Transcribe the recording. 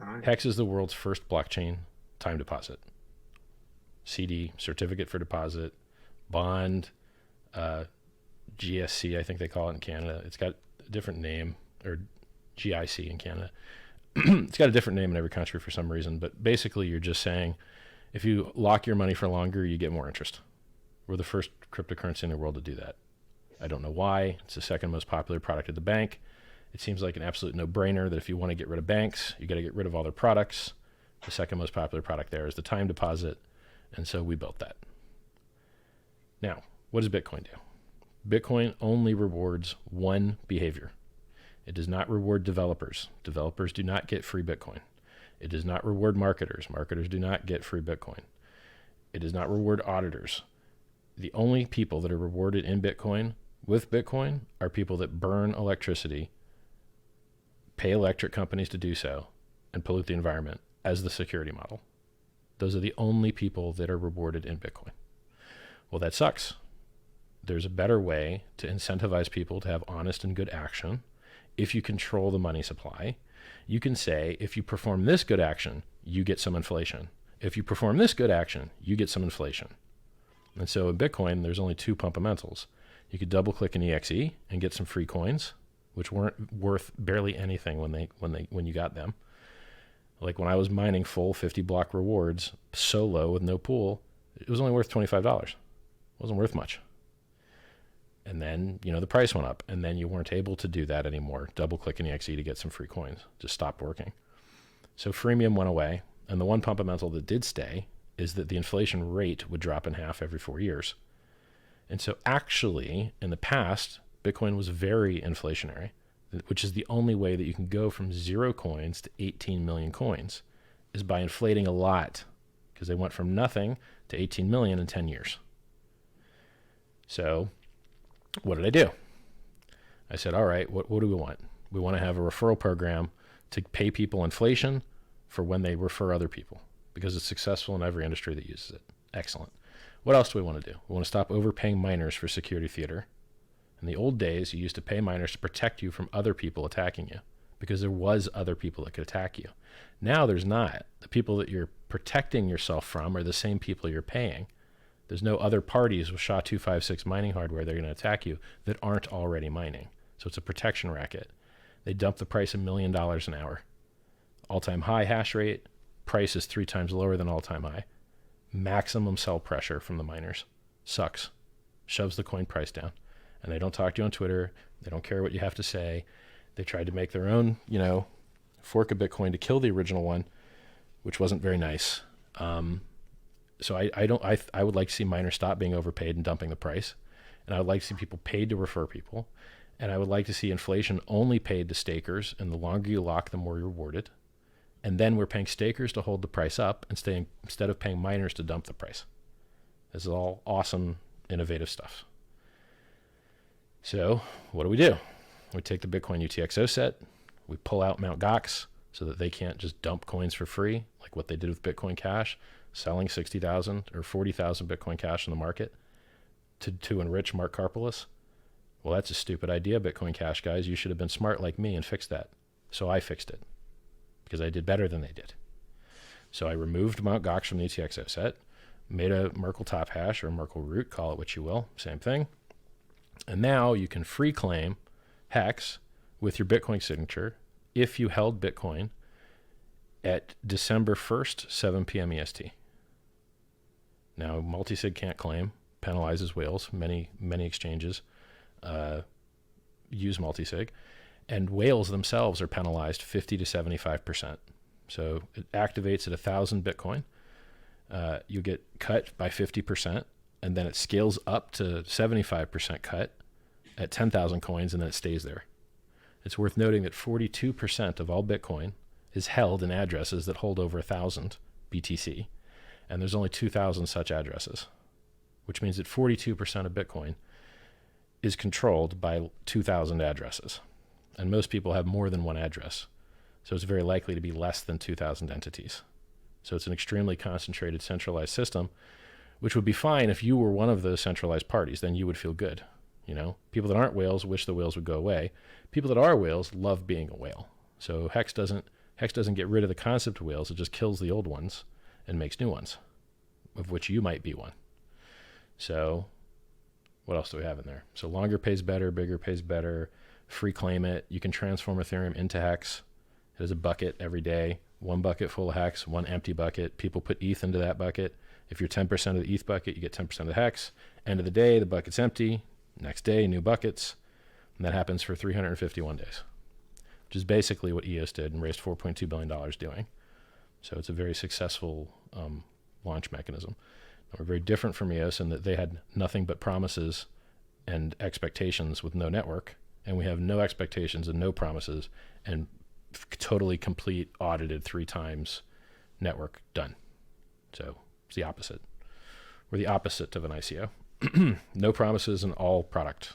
All right. HEX is the world's first blockchain time deposit. CD, certificate for deposit, bond, GSC, I think they call it in Canada. It's got a different name, or GIC in Canada. It's got a different name in every country for some reason, but basically you're just saying if you lock your money for longer, you get more interest. We're the first cryptocurrency in the world to do that. I don't know why. It's the second most popular product at the bank. It seems like an absolute no-brainer that if you want to get rid of banks, you got to get rid of all their products. The second most popular product there is the time deposit, and so we built that. Now, what does Bitcoin do? Bitcoin only rewards one behavior. It does not reward developers. Developers do not get free Bitcoin. It does not reward marketers. Marketers do not get free Bitcoin. It does not reward auditors. The only people that are rewarded in Bitcoin with Bitcoin are people that burn electricity, pay electric companies to do so, and pollute the environment as the security model. Those are the only people that are rewarded in Bitcoin. Well, that sucks. There's a better way to incentivize people to have honest and good action. If you control the money supply, you can say, if you perform this good action, you get some inflation. If you perform this good action, you get some inflation. And so in Bitcoin, there's only two fundamentals. You could double click an EXE and get some free coins, which weren't worth barely anything when you got them. Like when I was mining full 50 block rewards solo with no pool, it was only worth $25. It wasn't worth much. And then, the price went up, and then you weren't able to do that anymore. Double click an EXE to get some free coins. Just stopped working. So freemium went away, and the one fundamental that did stay is that the inflation rate would drop in half every 4 years. And so actually, in the past, Bitcoin was very inflationary, which is the only way that you can go from 0 coins to 18 million coins, is by inflating a lot, because they went from nothing to 18 million in 10 years. So what did I do? I said, all right, what do we want? We want to have a referral program to pay people inflation for when they refer other people, because it's successful in every industry that uses it. Excellent. What else do we want to do? We want to stop overpaying miners for security theater. In the old days, you used to pay miners to protect you from other people attacking you, because there was other people that could attack you. Now there's not. The people that you're protecting yourself from are the same people you're paying. There's no other parties with SHA-256 mining hardware that are going to attack you that aren't already mining. So it's a protection racket. They dump the price $1 million an hour. All-time high hash rate. Price is 3 times lower than all-time high. Maximum sell pressure from the miners. Sucks. Shoves the coin price down. And they don't talk to you on Twitter. They don't care what you have to say. They tried to make their own, fork of Bitcoin to kill the original one, which wasn't very nice. So I would like to see miners stop being overpaid and dumping the price. And I would like to see people paid to refer people. And I would like to see inflation only paid to stakers. And the longer you lock, the more you're rewarded. And then we're paying stakers to hold the price up instead of paying miners to dump the price. This is all awesome, innovative stuff. So what do? We take the Bitcoin UTXO set. We pull out Mt. Gox so that they can't just dump coins for free, like what they did with Bitcoin Cash, selling 60,000 or 40,000 Bitcoin Cash in the market to enrich Mark Karpeles. Well, that's a stupid idea, Bitcoin Cash guys. You should have been smart like me and fixed that. So I fixed it because I did better than they did. So I removed Mt. Gox from the UTXO set, made a Merkle top hash or Merkle root, call it what you will, same thing. And now you can free claim HEX with your Bitcoin signature if you held Bitcoin at December 1st, 7 p.m. EST. Now, multisig can't claim, penalizes whales. Many exchanges use multisig. And whales themselves are penalized 50 to 75%. So it activates at 1,000 Bitcoin. You get cut by 50%, and then it scales up to 75% cut at 10,000 coins, and then it stays there. It's worth noting that 42% of all Bitcoin is held in addresses that hold over 1,000 BTC, and there's only 2,000 such addresses, which means that 42% of Bitcoin is controlled by 2,000 addresses. And most people have more than one address. So it's very likely to be less than 2,000 entities. So it's an extremely concentrated, centralized system, which would be fine if you were one of those centralized parties. Then you would feel good. People that aren't whales wish the whales would go away. People that are whales love being a whale. So HEX doesn't HEX doesn't get rid of the concept wheels. It just kills the old ones and makes new ones, of which you might be one. So what else do we have in there? So longer pays better, bigger pays better, free claim it. You can transform Ethereum into HEX. It is a bucket every day, 1 bucket full of HEX, 1 empty bucket. People put ETH into that bucket. If you're 10% of the ETH bucket, you get 10% of the HEX. End of the day, the bucket's empty. Next day, new buckets. And that happens for 351 days, which is basically what EOS did and raised $4.2 billion doing. So it's a very successful launch mechanism. We're very different from EOS in that they had nothing but promises and expectations with no network, and we have no expectations and no promises and totally complete audited 3 times network done. So it's the opposite. We're the opposite of an ICO. No promises and all product.